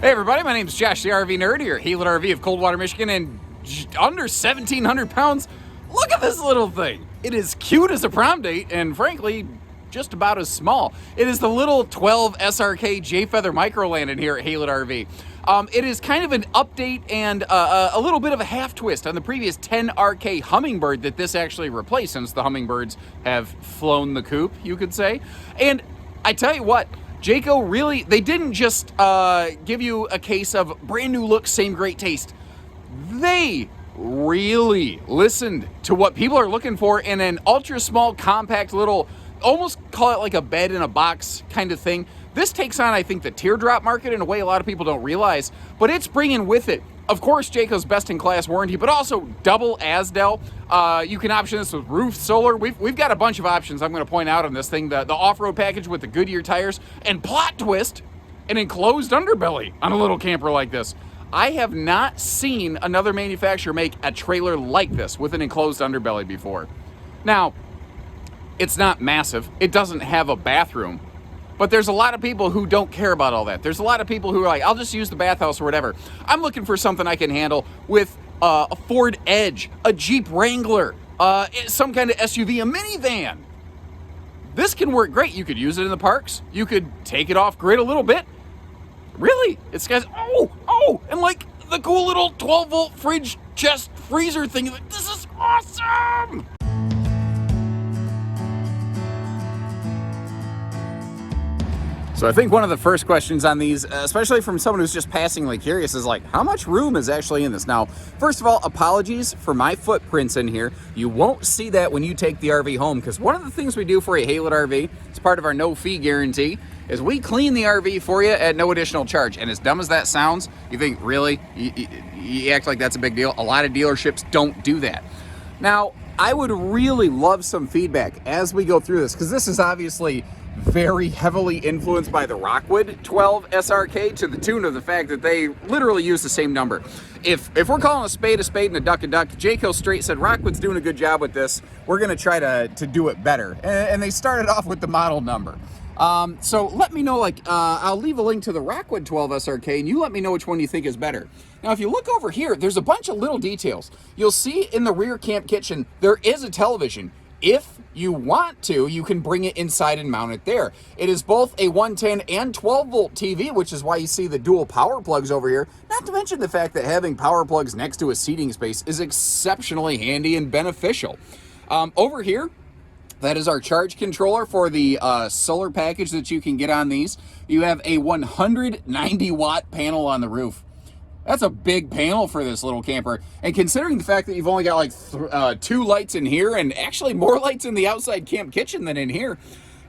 Hey everybody, my name is Josh the RV Nerd here, Healet RV of Coldwater, Michigan, and under 1,700 pounds. Look at this little thing. It is cute as a prom date, and frankly, just about as small. It is the little 12 SRK J-Feather Microland in here at Healet RV. It is kind of an update and a little bit of a half twist on the previous 10RK Hummingbird that this actually replaced, since the Hummingbirds have flown the coop, you could say. And I tell you what, Jayco really, they didn't just give you a case of brand new look, same great taste. They really listened to what people are looking for in an ultra small, compact little, almost call it like a bed in a box kind of thing. This takes on, I think, the teardrop market in a way a lot of people don't realize, but it's bringing with it, of course, Jayco's best-in-class warranty, but also double Azdel. You can option this with roof, solar. We've got a bunch of options I'm going to point out on this thing. The off-road package with the Goodyear tires, and plot twist, an enclosed underbelly on a little camper like this. I have not seen another manufacturer make a trailer like this with an enclosed underbelly before. Now, it's not massive. It doesn't have a bathroom. But there's a lot of people who don't care about all that. There's a lot of people who are like, I'll just use the bathhouse or whatever. I'm looking for something I can handle with a Ford Edge, a Jeep Wrangler, some kind of SUV, a minivan. This can work great. You could use it in the parks. You could take it off grid a little bit. Really? It's guys, and like the cool little 12-volt fridge chest freezer thing. Like, this is awesome! So I think one of the first questions on these, especially from someone who's just passingly curious, is like, how much room is actually in this? Now, first of all, apologies for my footprints in here. You won't see that when you take the RV home, because one of the things we do for a Healet RV, as part of our no-fee guarantee, is we clean the RV for you at no additional charge. And as dumb as that sounds, you think, really? You act like that's a big deal? A lot of dealerships don't do that. Now, I would really love some feedback as we go through this, because this is obviously very heavily influenced by the Rockwood 12 SRK, to the tune of the fact that they literally use the same number. If we're calling a spade and a duck, Jayco straight said Rockwood's doing a good job with this. We're going to try to do it better. And they started off with the model number. So let me know, I'll leave a link to the Rockwood 12 SRK, and you let me know which one you think is better. Now, if you look over here, there's a bunch of little details. You'll see in the rear camp kitchen, there is a television. If you want to, you can bring it inside and mount it there. It is both a 110 and 12-volt TV, which is why you see the dual power plugs over here. Not to mention the fact that having power plugs next to a seating space is exceptionally handy and beneficial. Over here, that is our charge controller for the solar package that you can get on these. You have a 190-watt panel on the roof. That's a big panel for this little camper. And considering the fact that you've only got like 2 lights in here, and actually more lights in the outside camp kitchen than in here,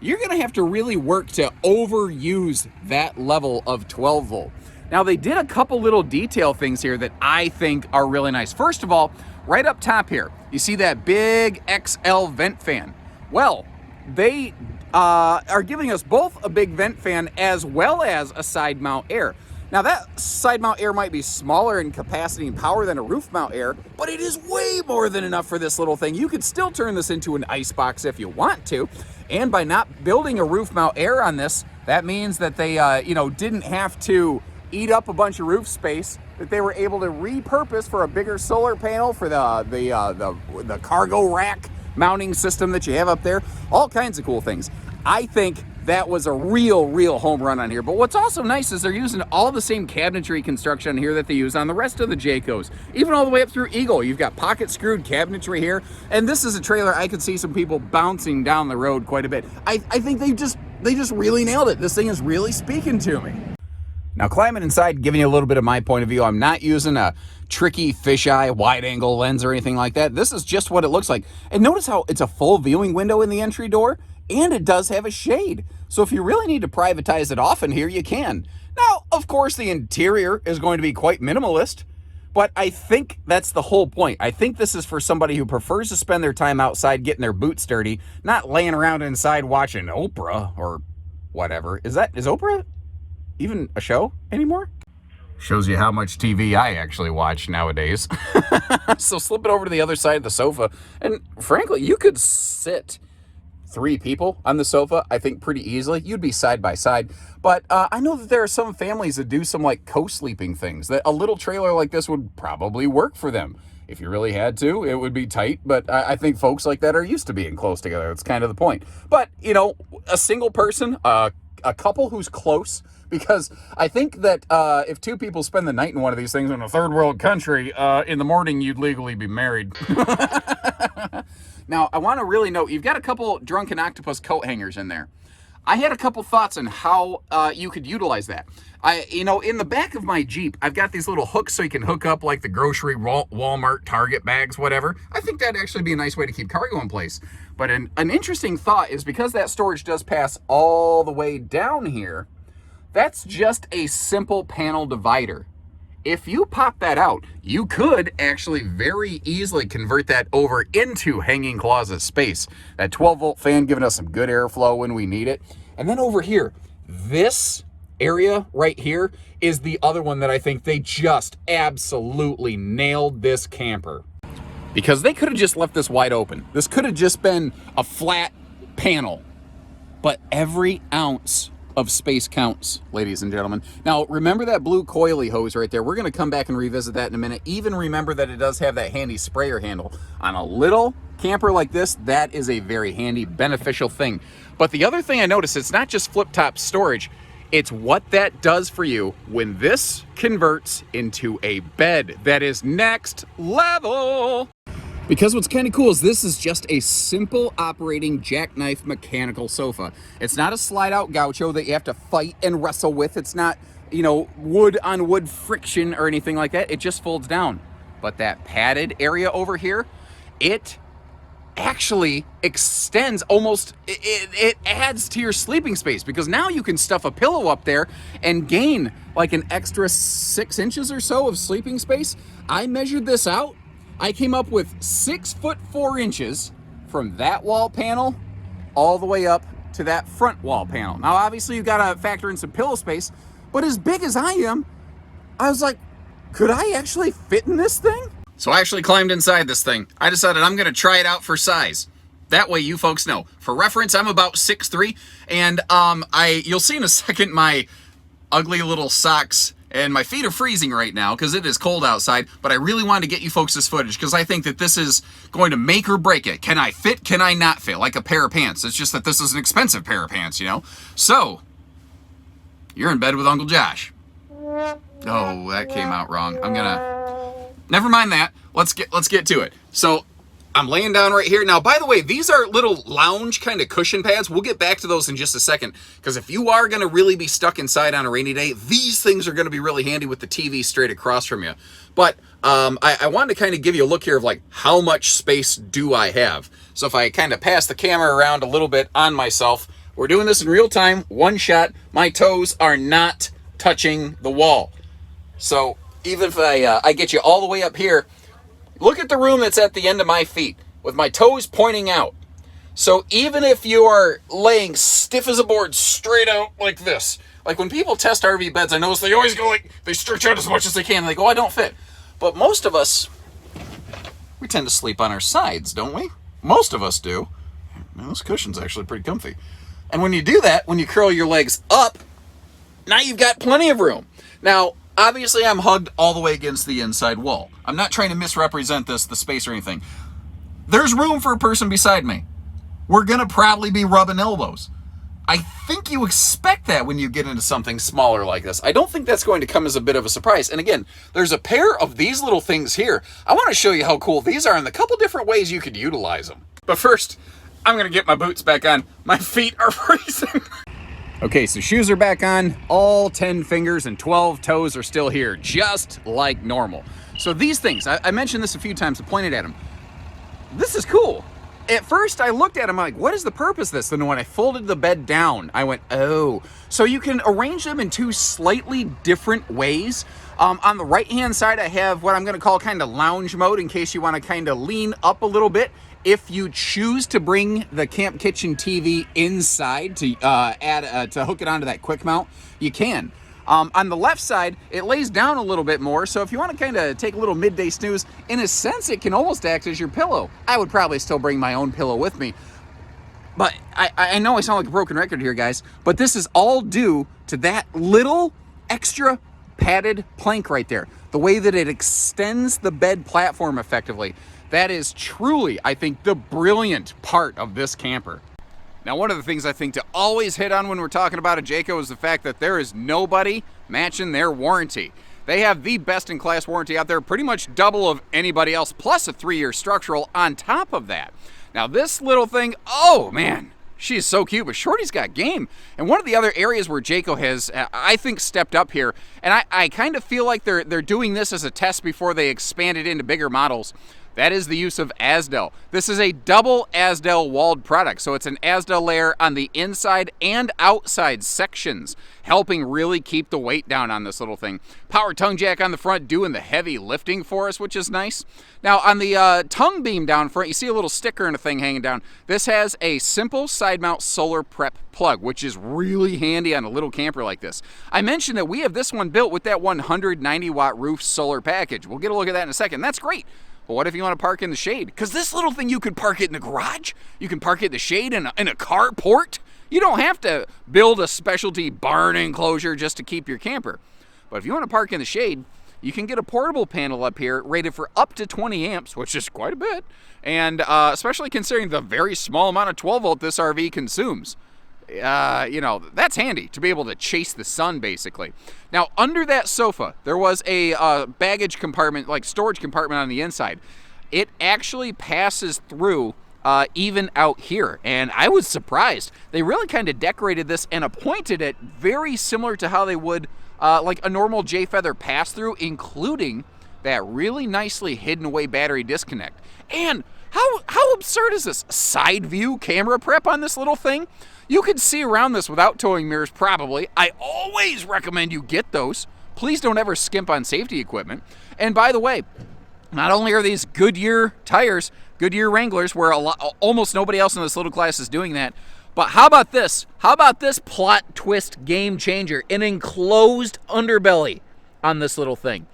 you're going to have to really work to overuse that level of 12 volt. Now, they did a couple little detail things here that I think are really nice. First of all, right up top here, you see that big XL vent fan. Well, they are giving us both a big vent fan as well as a side mount air. Now, that side mount air might be smaller in capacity and power than a roof mount air, but it is way more than enough for this little thing. You could still turn this into an ice box if you want to. And by not building a roof mount air on this, that means that they, didn't have to eat up a bunch of roof space, that they were able to repurpose for a bigger solar panel for the cargo rack mounting system that you have up there. All kinds of cool things. I think that was a real home run on here. But what's also nice is they're using all the same cabinetry construction here that they use on the rest of the Jaycos. Even all the way up through Eagle, you've got pocket screwed cabinetry here. And this is a trailer I could see some people bouncing down the road quite a bit. I think they just really nailed it. This thing is really speaking to me. Now, climbing inside, giving you a little bit of my point of view, I'm not using a tricky fisheye wide-angle lens or anything like that. This is just what it looks like. And notice how it's a full viewing window in the entry door, and it does have a shade. So if you really need to privatize it off in here, you can. Now, of course, the interior is going to be quite minimalist, but I think that's the whole point. I think this is for somebody who prefers to spend their time outside getting their boots dirty, not laying around inside watching Oprah or whatever. Is Oprah even a show anymore? Shows you how much TV I actually watch nowadays. So slip it over to the other side of the sofa, and frankly, you could sit 3 people on the sofa, I think pretty easily. You'd be side by side. But I know that there are some families that do some like co-sleeping things, that a little trailer like this would probably work for them. If you really had to, it would be tight, but I think folks like that are used to being close together. That's kind of the point. But, you know, a single person, a couple who's close, because I think that if 2 people spend the night in one of these things in a third world country, in the morning you'd legally be married. Now, I want to really note, you've got a couple Drunken Octopus coat hangers in there. I had a couple thoughts on how you could utilize that. You know, in the back of my Jeep, I've got these little hooks so you can hook up like the grocery, Walmart, Target bags, whatever. I think that'd actually be a nice way to keep cargo in place. But an interesting thought is, because that storage does pass all the way down here, that's just a simple panel divider. If you pop that out, you could actually very easily convert that over into hanging closet space. That 12-volt fan giving us some good airflow when we need it. And then over here, this area right here is the other one that I think they just absolutely nailed this camper. Because they could have just left this wide open. This could have just been a flat panel. But every ounce of space counts, ladies and gentlemen. Now, remember that blue coily hose right there? We're going to come back and revisit that in a minute. Even remember that it does have that handy sprayer handle. On a little camper like this, that is a very handy, beneficial thing. But the other thing I noticed, it's not just flip-top storage. It's what that does for you when this converts into a bed that is next level. Because what's kind of cool is this is just a simple operating jackknife mechanical sofa. It's not a slide-out gaucho that you have to fight and wrestle with. It's not, you know, wood-on-wood friction or anything like that. It just folds down. But that padded area over here, it actually extends almost, it adds to your sleeping space, because now you can stuff a pillow up there and gain like an extra 6 inches or so of sleeping space. I measured this out. I came up with 6 foot 4 inches from that wall panel all the way up to that front wall panel. Now, obviously, you've got to factor in some pillow space, but as big as I am, I was like, could I actually fit in this thing? So I actually climbed inside this thing. I decided I'm going to try it out for size. That way you folks know. For reference, I'm about 6'3", and you'll see in a second my ugly little socks. And my feet are freezing right now because it is cold outside, but I really wanted to get you folks this footage because I think that this is going to make or break it. Can I fit? Can I not fit? Like a pair of pants. It's just that this is an expensive pair of pants, you know? So, you're in bed with Uncle Josh. Oh, that came out wrong. Never mind that. Let's get to it. So, I'm laying down right here. Now, by the way, these are little lounge kind of cushion pads. We'll get back to those in just a second, because if you are going to really be stuck inside on a rainy day, these things are going to be really handy with the TV straight across from you. But I wanted to kind of give you a look here of like, how much space do I have? So if I kind of pass the camera around a little bit on myself, we're doing this in real time, one shot. My toes are not touching the wall. So even if I get you all the way up here, look at the room that's at the end of my feet with my toes pointing out. So even if you are laying stiff as a board straight out like this, like when people test RV beds, I notice they always go like, they stretch out as much as they can. And they go, I don't fit. But most of us, we tend to sleep on our sides, don't we? Most of us do. Man, this cushion's actually pretty comfy. And when you do that, when you curl your legs up, now you've got plenty of room. Now, obviously, I'm hugged all the way against the inside wall. I'm not trying to misrepresent the space or anything. There's room for a person beside me. We're going to probably be rubbing elbows. I think you expect that when you get into something smaller like this. I don't think that's going to come as a bit of a surprise. And again, there's a pair of these little things here. I want to show you how cool these are and the couple different ways you could utilize them. But first, I'm going to get my boots back on. My feet are freezing. Okay, so shoes are back on. All 10 fingers and 12 toes are still here, just like normal. So these things, I mentioned this a few times, I pointed at them. This is cool. At first, I looked at them, I'm like, what is the purpose of this? And when I folded the bed down, I went, oh. So you can arrange them in 2 slightly different ways. On the right-hand side, I have what I'm going to call kind of lounge mode in case you want to kind of lean up a little bit. If you choose to bring the Camp Kitchen TV inside to to hook it onto that quick mount, you can. On the left side, it lays down a little bit more, so if you want to kind of take a little midday snooze, in a sense, it can almost act as your pillow. I would probably still bring my own pillow with me. But I know I sound like a broken record here, guys, but this is all due to that little extra padded plank right there. The way that it extends the bed platform effectively. That is truly, I think, the brilliant part of this camper. Now, one of the things I think to always hit on when we're talking about a Jayco is the fact that there is nobody matching their warranty. They have the best-in-class warranty out there, pretty much double of anybody else, plus a 3-year structural on top of that. Now, this little thing, oh, man, she's so cute, but Shorty's got game. And one of the other areas where Jayco has, I think, stepped up here, and I kind of feel like they're doing this as a test before they expand it into bigger models, that is the use of Azdel. This is a double Azdel walled product, so it's an Azdel layer on the inside and outside sections, helping really keep the weight down on this little thing. Power tongue jack on the front doing the heavy lifting for us, which is nice. Now on the tongue beam down front, you see a little sticker and a thing hanging down. This has a simple side mount solar prep plug, which is really handy on a little camper like this. I mentioned that we have this one built with that 190 watt roof solar package. We'll get a look at that in a second. That's great. But what if you want to park in the shade? Because this little thing, you could park it in the garage. You can park it in the shade in a carport. You don't have to build a specialty barn enclosure just to keep your camper. But if you want to park in the shade, you can get a portable panel up here rated for up to 20 amps, which is quite a bit. And especially considering the very small amount of 12 volt this RV consumes. You know, that's handy to be able to chase the sun, basically. Now, under that sofa, there was a baggage compartment, like storage compartment on the inside. It actually passes through even out here, and I was surprised. They really kind of decorated this and appointed it very similar to how they would like a normal J-Feather pass-through, including that really nicely hidden away battery disconnect. And how absurd is this? Side view camera prep on this little thing? You could see around this without towing mirrors, probably. I always recommend you get those. Please don't ever skimp on safety equipment. And by the way, not only are these Goodyear tires, Goodyear Wranglers, where almost nobody else in this little class is doing that, but how about this? How about this plot twist game changer? An enclosed underbelly on this little thing.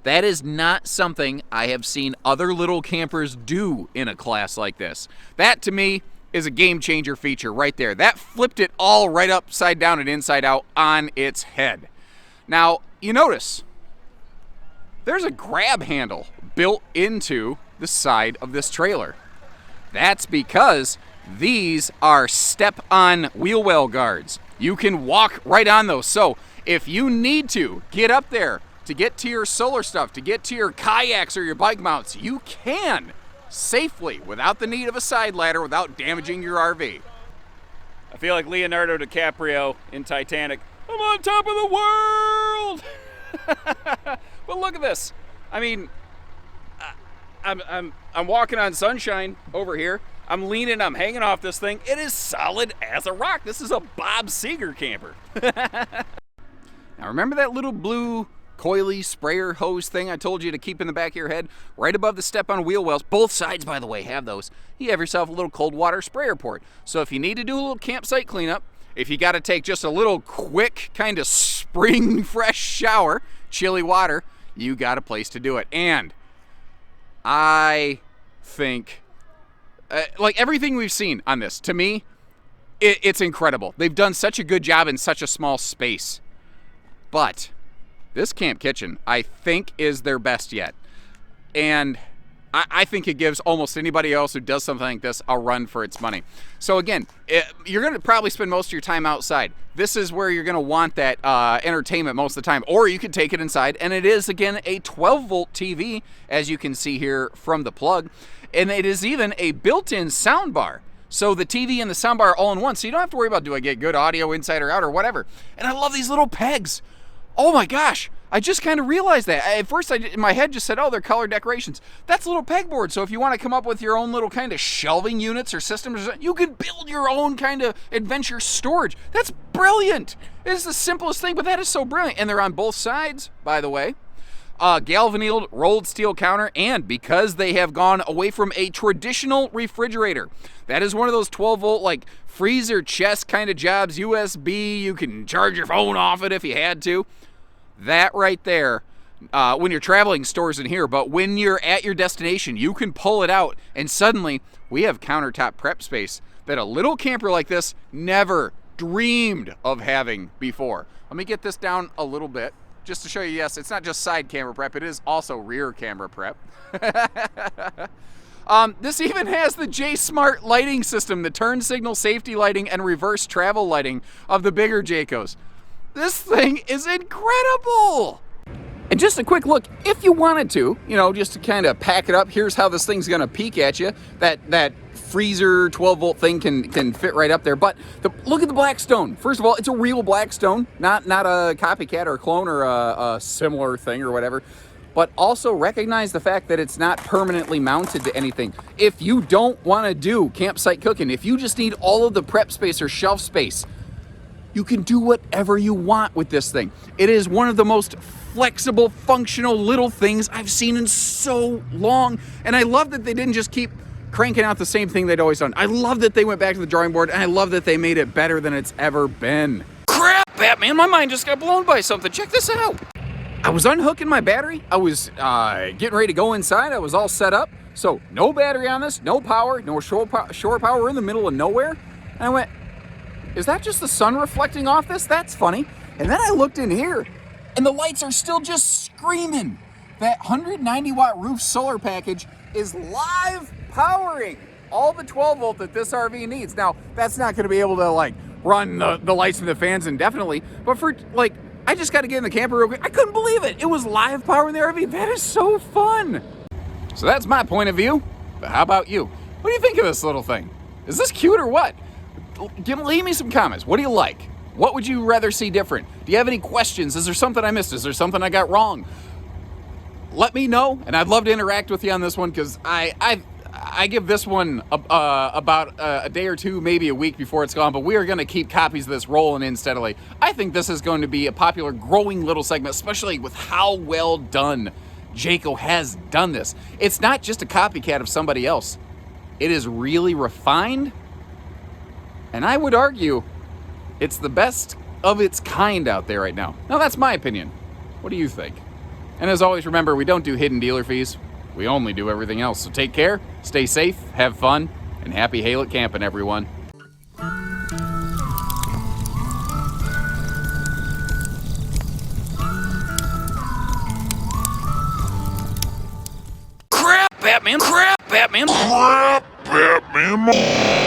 That is not something I have seen other little campers do in a class like this. That, to me, is a game changer feature right there. That flipped it all right upside down and inside out on its head. Now, you notice there's a grab handle built into the side of this trailer. That's because these are step-on wheel well guards. You can walk right on those. So if you need to get up there to get to your solar stuff, to get to your kayaks or your bike mounts, you can safely without the need of a side ladder, without damaging your RV. I feel like Leonardo DiCaprio in Titanic. I'm on top of the world. But look at this. I mean, I'm walking on sunshine over here. I'm leaning, I'm hanging off this thing. It is solid as a rock. This is a Bob Seger camper. Now remember that little blue coily sprayer hose thing I told you to keep in the back of your head? Right above the step-on wheel wells. Both sides, by the way, have those. You have yourself a little cold water sprayer port. So if you need to do a little campsite cleanup, if you got to take just a little quick kind of spring fresh shower, chilly water, you got a place to do it. And I think, like everything we've seen on this, to me, it's incredible. They've done such a good job in such a small space. But this camp kitchen, I think, is their best yet. And I think it gives almost anybody else who does something like this a run for its money. So again, you're going to probably spend most of your time outside. This is where you're going to want that entertainment most of the time. Or you could take it inside. And it is, again, a 12-volt TV, as you can see here from the plug. And it is even a built-in sound bar. So the TV and the sound bar are all in one. So you don't have to worry about, do I get good audio inside or out or whatever. And I love these little pegs. Oh my gosh, I just kind of realized that. At first, in my head just said, oh, they're color decorations. That's a little pegboard, so if you want to come up with your own little kind of shelving units or systems, you can build your own kind of adventure storage. That's brilliant. It is the simplest thing, but that is so brilliant. And they're on both sides, by the way. Galvanized rolled steel counter, and because they have gone away from a traditional refrigerator, that is one of those 12-volt, like, freezer chest kind of jobs, USB, you can charge your phone off it if you had to. That right there, when you're traveling, stores in here, but when you're at your destination, you can pull it out, and suddenly we have countertop prep space that a little camper like this never dreamed of having before. Let me get this down a little bit just to show you, yes, it's not just side camera prep, it is also rear camera prep. This even has the J-Smart lighting system, the turn signal safety lighting and reverse travel lighting of the bigger Jaycos. This thing is incredible! And just a quick look, if you wanted to, you know, just to kind of pack it up, here's how this thing's gonna peek at you. That freezer 12-volt thing can fit right up there. But look at the Blackstone. First of all, it's a real Blackstone, not a copycat or a clone or a similar thing or whatever. But also recognize the fact that it's not permanently mounted to anything. If you don't want to do campsite cooking, if you just need all of the prep space or shelf space, you can do whatever you want with this thing. It is one of the most flexible, functional little things I've seen in so long. And I love that they didn't just keep cranking out the same thing they'd always done. I love that they went back to the drawing board, and I love that they made it better than it's ever been. Crap, Batman, my mind just got blown by something. Check this out. I was unhooking my battery. I was getting ready to go inside. I was all set up. So no battery on this, no power, no shore power. We're in the middle of nowhere. And I went, is that just the sun reflecting off this? That's funny. And then I looked in here, and the lights are still just screaming. That 190 watt roof solar package is live powering all the 12 volt that this RV needs. Now, that's not gonna be able to like run the lights and the fans indefinitely, but for like, I just got to get in the camper real quick. I couldn't believe it. It was live power in the RV. That is so fun. So that's my point of view. But how about you? What do you think of this little thing? Is this cute or what? Leave me some comments. What do you like? What would you rather see different? Do you have any questions? Is there something I missed? Is there something I got wrong? Let me know, and I'd love to interact with you on this one because I give this one about a day or two, maybe a week before it's gone, but we are going to keep copies of this rolling in steadily. I think this is going to be a popular, growing little segment, especially with how well done Jayco has done this. It's not just a copycat of somebody else. It is really refined, and I would argue it's the best of its kind out there right now. Now, that's my opinion. What do you think? And as always, remember, we don't do hidden dealer fees. We only do everything else. So take care, stay safe, have fun, and happy Hail It camping, everyone. Crap, Batman! Crap, Batman! Crap, Batman!